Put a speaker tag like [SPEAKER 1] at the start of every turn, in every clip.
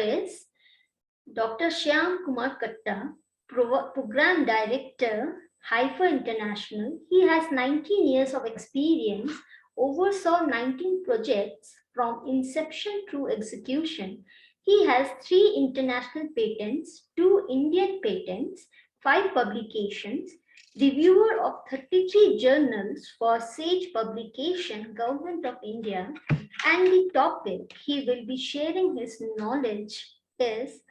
[SPEAKER 1] is Dr. Shyam Kumar Katta, Program Director, Haifa International. He has 19 years of experience, oversaw 19 projects from inception through execution. He has 3 international patents, 2 Indian patents, 5 publications, reviewer of 33 journals for Sage Publication, Government of India, and the topic he will be sharing his knowledge is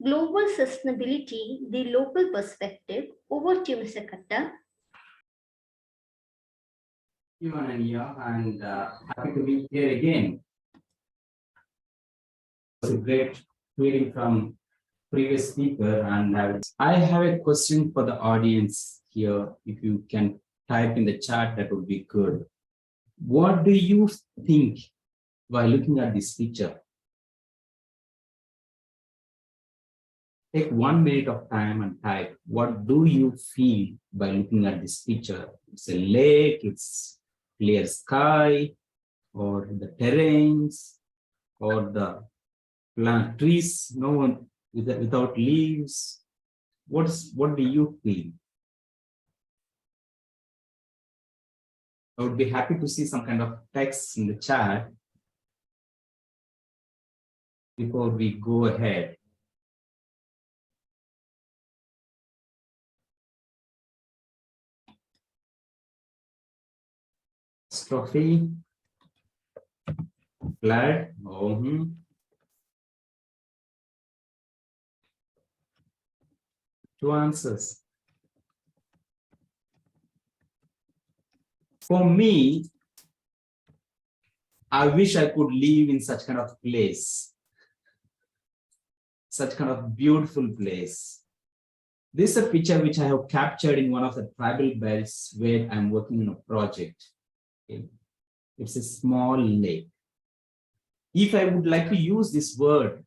[SPEAKER 1] Global Sustainability, the Local Perspective. Over to you, Mr. Katta.
[SPEAKER 2] You, Ananya, and happy to be here again. It's a great hearing from previous speaker, and I have a question for the audience here. If you can type in the chat, that would be good. What do you think while looking at this picture? Take 1 minute of time and type, what do you feel by looking at this picture? It's a lake, it's clear sky, or the terrains, or the plant trees, no one without leaves. What do you feel? I would be happy to see some kind of text in the chat before we go ahead. Trophy, blood, Two answers. For me, I wish I could live in such kind of place, such kind of beautiful place. This is a picture which I have captured in one of the tribal belts where I'm working on a project. It's a small lake. If I would like to use this word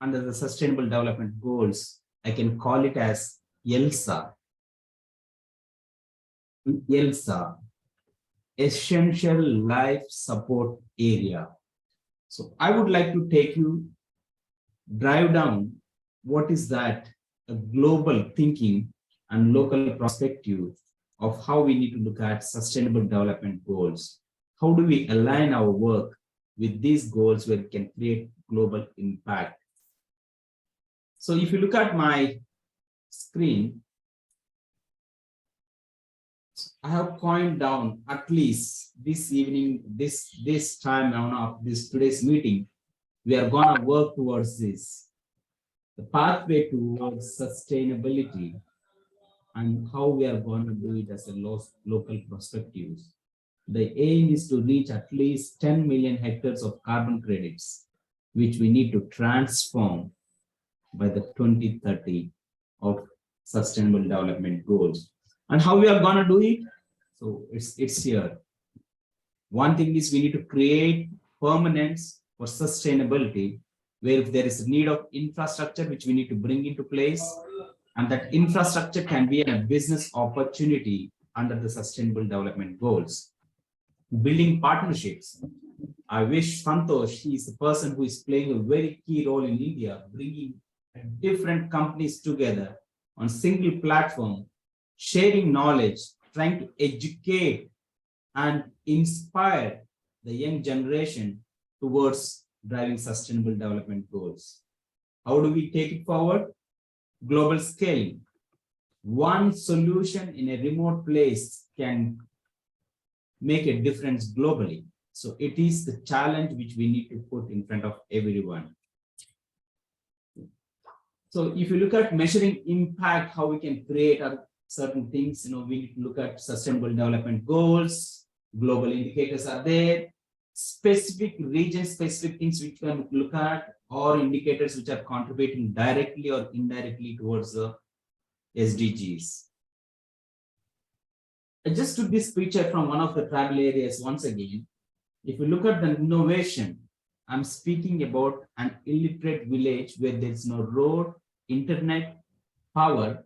[SPEAKER 2] under the Sustainable Development Goals, I can call it as ELSA. ELSA, Essential Life Support Area. So I would like to drive down what is that, a global thinking and local perspective of how we need to look at Sustainable Development Goals. How do we align our work with these goals where we can create global impact? So if you look at my screen, I have coined down at least this evening, this time of today's meeting, we are gonna work towards this. The pathway towards sustainability and how we are going to do it as a local perspectives. The aim is to reach at least 10 million hectares of carbon credits, which we need to transform by the 2030 of Sustainable Development Goals. And how we are going to do it? So it's here. One thing is we need to create permanence for sustainability, where if there is a need of infrastructure which we need to bring into place, and that infrastructure can be a business opportunity under the Sustainable Development Goals. Building partnerships. I wish Santosh, he is the person who is playing a very key role in India, bringing different companies together on single platform, sharing knowledge, trying to educate and inspire the young generation towards driving Sustainable Development Goals. How do we take it forward? Global scaling. One solution in a remote place can make a difference globally. So it is the challenge which we need to put in front of everyone. So if you look at measuring impact, how we can create certain things, we need to look at Sustainable Development Goals, global indicators are there, specific region-specific things which we can look at, or indicators which are contributing directly or indirectly towards the SDGs. I just took this picture from one of the tribal areas once again. If you look at the innovation, I'm speaking about an illiterate village where there's no road, internet, power,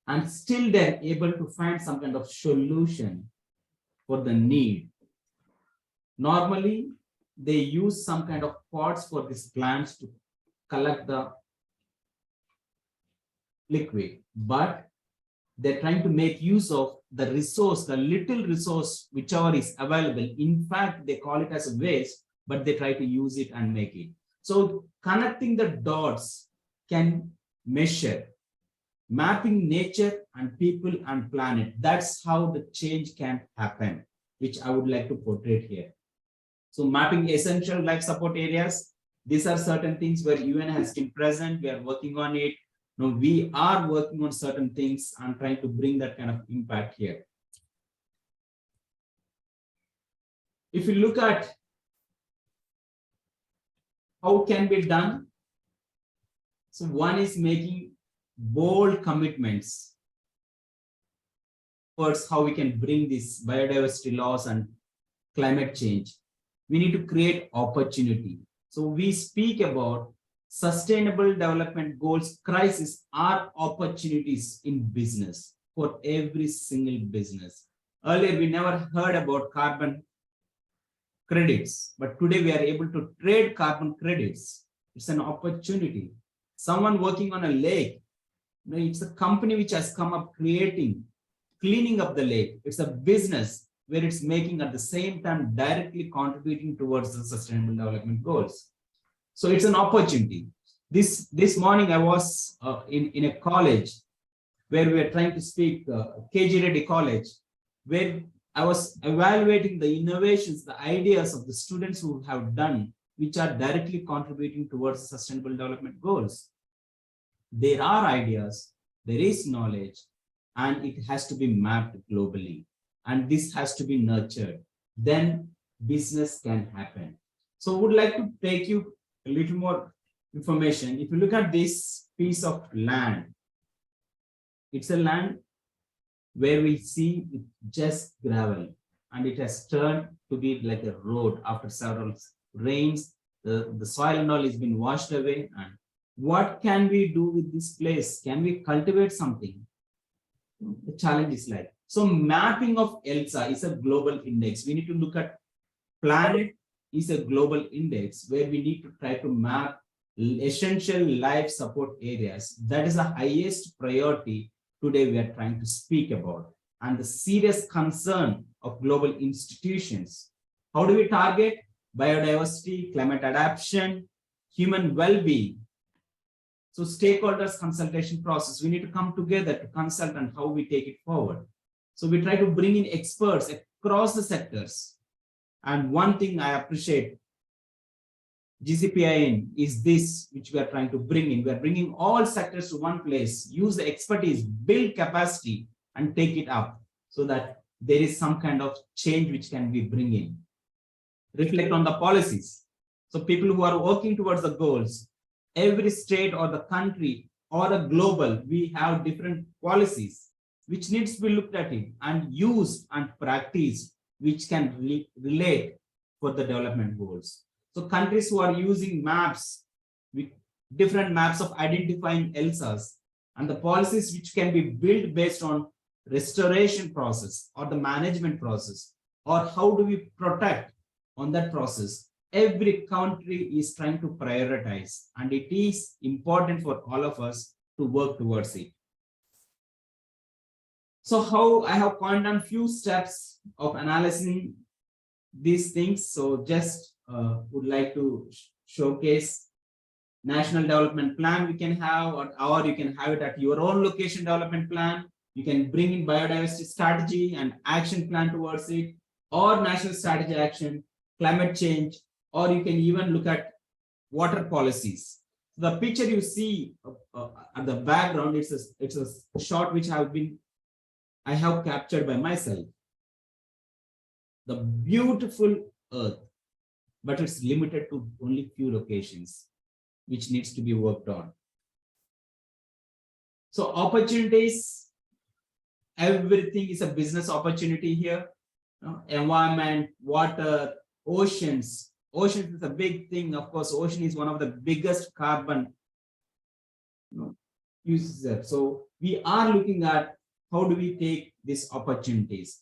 [SPEAKER 2] and still they're able to find some kind of solution for the need. Normally, they use some kind of pots for these plants to collect the liquid, but they're trying to make use of the resource, the little resource, whichever is available. In fact, they call it as a waste, but they try to use it and make it. So connecting the dots can measure, mapping nature and people and planet. That's how the change can happen, which I would like to portray here. So mapping essential life support areas. These are certain things where UN has been present. We are working on it. Now we are working on certain things and trying to bring that kind of impact here. If you look at how can be done, so one is making bold commitments towards how we can bring these biodiversity loss and climate change. We need to create opportunity. So we speak about sustainable development goals. Crises are opportunities in business for every single business. Earlier, we never heard about carbon credits, but today we are able to trade carbon credits. It's an opportunity. Someone working on a lake, it's a company which has come up cleaning up the lake. It's a business where it's making at the same time directly contributing towards the sustainable development goals. So it's an opportunity. This morning I was in a college where we were trying to speak, KG Reddy College, where I was evaluating the innovations, the ideas of the students who have done, which are directly contributing towards the sustainable development goals. There are ideas, there is knowledge, and it has to be mapped globally. And this has to be nurtured. Then business can happen. So I would like to take you a little more information. If you look at this piece of land, it's a land where we see it just gravel, and it has turned to be like a road after several rains. The soil and all has been washed away. And what can we do with this place? Can we cultivate something? The challenge is like, so mapping of ELSA is a global index. We need to look at planet is a global index where we need to try to map essential life support areas. That is the highest priority today we are trying to speak about, and the serious concern of global institutions. How do we target biodiversity, climate adaptation, human well-being? So stakeholders consultation process, we need to come together to consult on how we take it forward. So we try to bring in experts across the sectors. And one thing I appreciate GCPIN is this, which we are trying to bring in. We are bringing all sectors to one place, use the expertise, build capacity, and take it up so that there is some kind of change which can be bring in. Reflect on the policies. So people who are working towards the goals, every state or the country or a global, we have different policies which needs to be looked at it and used and practiced, which can relate for the development goals. So countries who are using maps, with different maps of identifying ELSAs, and the policies which can be built based on restoration process or the management process, or how do we protect on that process. Every country is trying to prioritize, and it is important for all of us to work towards it. So how I have pointed on few steps of analyzing these things. So just would like to showcase national development plan we can have, or you can have it at your own location development plan. You can bring in biodiversity strategy and action plan towards it, or national strategy action, climate change, or you can even look at water policies. The picture you see at the background, it's a shot which I have captured by myself. The beautiful earth, but it's limited to only few locations, which needs to be worked on. So opportunities, everything is a business opportunity here. Environment, water, oceans. Oceans is a big thing. Of course, ocean is one of the biggest carbon uses. So we are looking at how do we take these opportunities.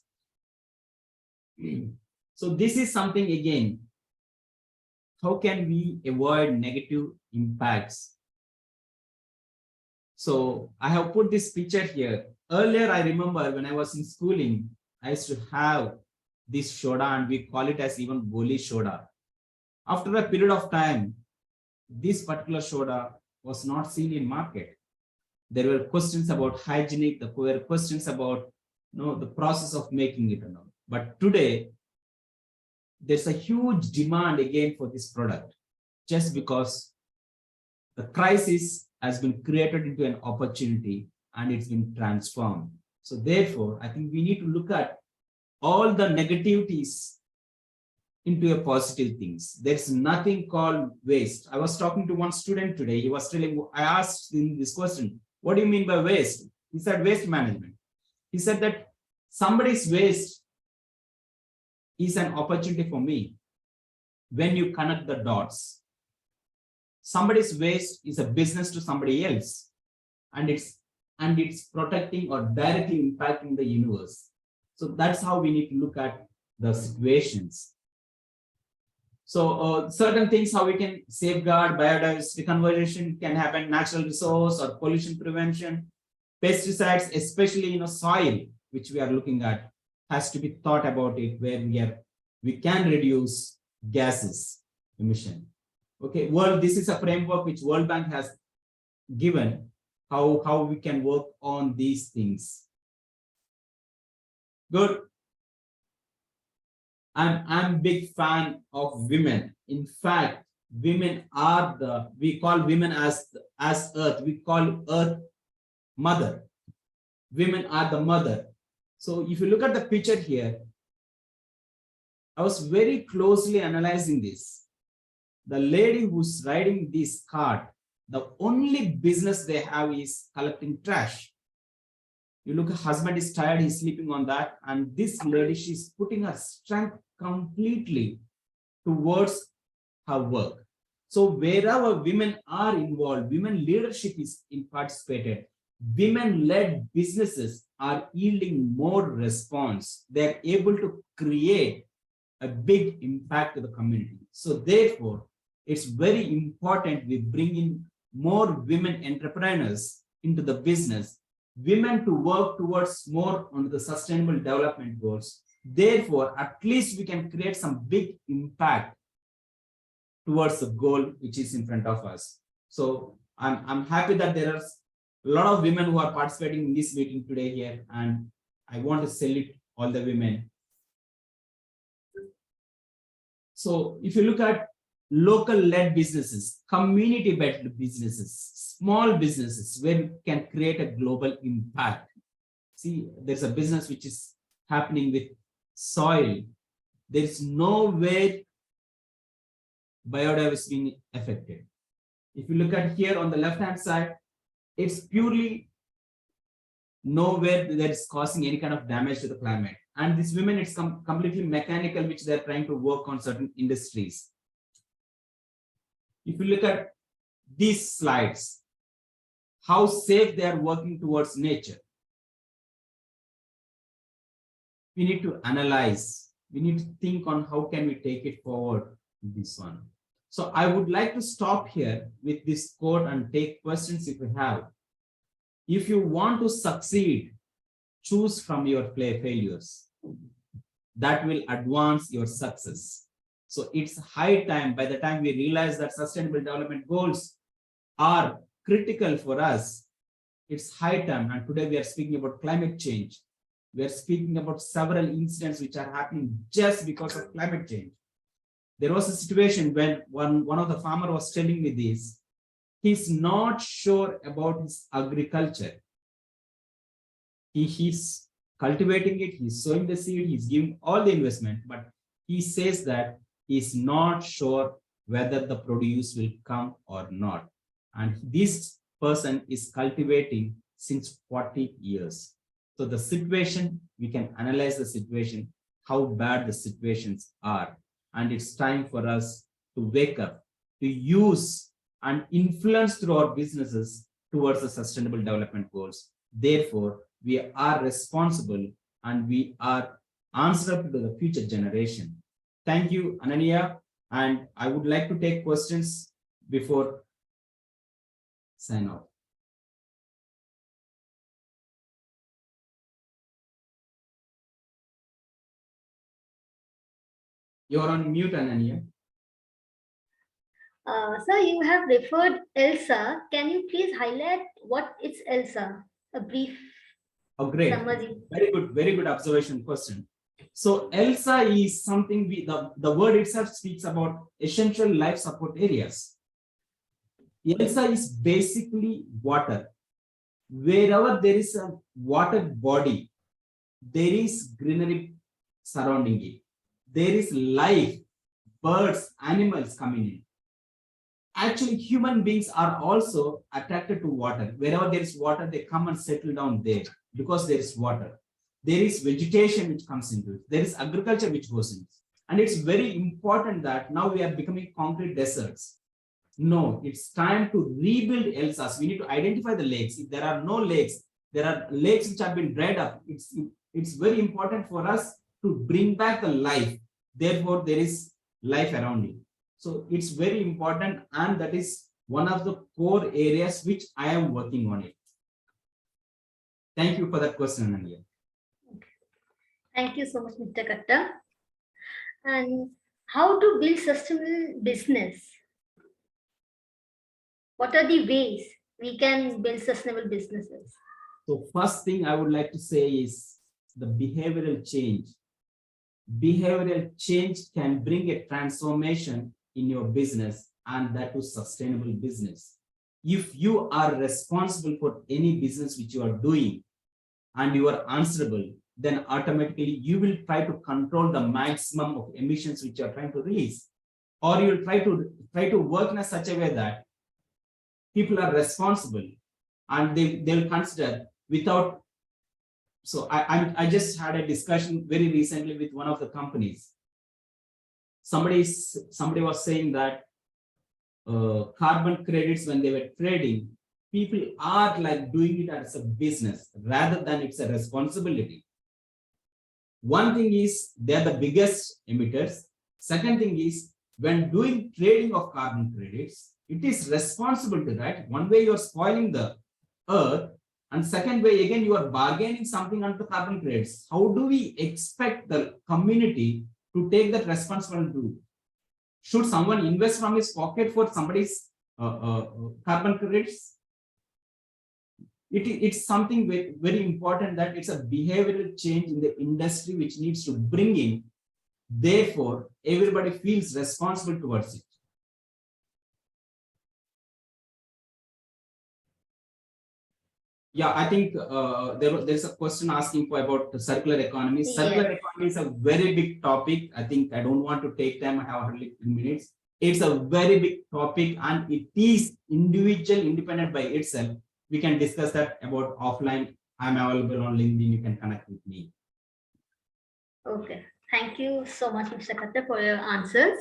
[SPEAKER 2] So this is something, again, how can we avoid negative impacts? So I have put this picture here. Earlier, I remember when I was in schooling, I used to have this soda and we call it as even goli soda. After a period of time, this particular soda was not seen in market. There were questions about hygienic, there were questions about the process of making it and all. But today, there's a huge demand again for this product, just because the crisis has been created into an opportunity and it's been transformed. So therefore, I think we need to look at all the negativities into a positive things. There's nothing called waste. I was talking to one student today. He was telling, I asked him this question, what do you mean by waste? He said waste management. He said that somebody's waste is an opportunity for me. When you connect the dots, somebody's waste is a business to somebody else, and it's protecting or directly impacting the universe. So that's how we need to look at the situations. So certain things how we can safeguard biodiversity conservation can happen, natural resource or pollution prevention, pesticides, especially soil, which we are looking at, has to be thought about it, where we can reduce gases emission. Okay, this is a framework which World Bank has given how we can work on these things. Good. I'm a big fan of women. In fact, women are we call women as earth. We call earth mother. Women are the mother. So if you look at the picture here, I was very closely analyzing this. The lady who's riding this cart, the only business they have is collecting trash. You look, her husband is tired, he's sleeping on that. And this lady, she's putting her strength completely towards her work. So wherever women are involved, women leadership is participated, women-led businesses are yielding more response. They're able to create a big impact to the community. So therefore, it's very important we bring in more women entrepreneurs into the business, women to work towards more on the sustainable development goals. Therefore, at least we can create some big impact towards the goal which is in front of us. So I'm happy that there are a lot of women who are participating in this meeting today here, and I want to salute all the women. So if you look at local led businesses, community based businesses, small businesses where we can create a global impact. See, there's a business which is happening with soil. There's nowhere biodiversity being affected. If you look at here on the left hand side, it's purely nowhere that is causing any kind of damage to the climate. And these women, it's completely mechanical, which they're trying to work on certain industries. If you look at these slides, how safe they are working towards nature. We need to analyze. We need to think on how can we take it forward in this one. So I would like to stop here with this quote and take questions if you have. If you want to succeed, choose from your failures. That will advance your success. So it's high time, by the time we realize that sustainable development goals are critical for us, it's high time. And today we are speaking about climate change. We are speaking about several incidents which are happening just because of climate change. There was a situation when one of the farmer was telling me this. He's not sure about his agriculture. He's cultivating it, he's sowing the seed, he's giving all the investment, but he says that he's not sure whether the produce will come or not. And this person is cultivating since 40 years. So the situation, we can analyze the situation, how bad the situations are. And it's time for us to wake up, to use and influence through our businesses towards the sustainable development goals. Therefore, we are responsible and we are answerable to the future generation. Thank you, Ananya. And I would like to take questions before sign off. You're on mute, Ananya.
[SPEAKER 1] Sir, you have referred ELSA. Can you please highlight what is ELSA? A brief
[SPEAKER 2] Oh, great.
[SPEAKER 1] summary.
[SPEAKER 2] Very good observation question. So ELSA is something the word itself speaks about essential life support areas. ELSA is basically water. Wherever there is a water body, there is greenery surrounding it. There is life, birds, animals coming in. Actually, human beings are also attracted to water. Wherever there is water, they come and settle down there because there is water. There is vegetation which comes into it. There is agriculture which goes in. And it's very important that now we are becoming concrete deserts. No, it's time to rebuild ELSAs. We need to identify the lakes. If there are no lakes, there are lakes which have been dried up. It's very important for us to bring back the life. Therefore, there is life around it. So it's very important, and that is one of the core areas which I am working on it. Thank you for that question, Ananya.
[SPEAKER 1] Thank you so much, Mr. Katta. And how to build sustainable business? What are the ways we can build sustainable businesses?
[SPEAKER 2] So first thing I would like to say is the behavioral change. Behavioral change can bring a transformation in your business, and that is sustainable business. If you are responsible for any business which you are doing and you are answerable, then automatically you will try to control the maximum of emissions which you are trying to release, or you will try to work in such a way that people are responsible and they will consider without. So I just had a discussion very recently with one of the companies. Somebody was saying that carbon credits, when they were trading, people are like doing it as a business rather than it's a responsibility. One thing is they're the biggest emitters. Second thing is, when doing trading of carbon credits, it is responsible to that. One way you're spoiling the earth, and second way, again, you are bargaining something onto carbon credits. How do we expect the community to take that responsibility? Should someone invest from his pocket for somebody's carbon credits? It's something very important, that it's a behavioral change in the industry which needs to bring in. Therefore, everybody feels responsible towards it. Yeah, I think there's a question asking for about the circular economy. Circular economy is a very big topic. I think I don't want to take time. I have hardly 2 minutes. It's a very big topic, and it is independent by itself. We can discuss that about offline. I'm available on LinkedIn. You can connect with me.
[SPEAKER 1] Okay. Thank you so much, Mr. Katta, for your answers.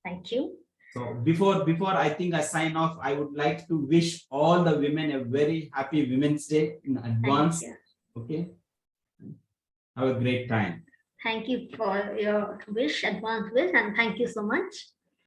[SPEAKER 1] Thank you.
[SPEAKER 2] So before I think I sign off, I would like to wish all the women a very happy Women's Day in advance. Okay. Have a great time.
[SPEAKER 1] Thank you for your wish, advance wish, and thank you so much.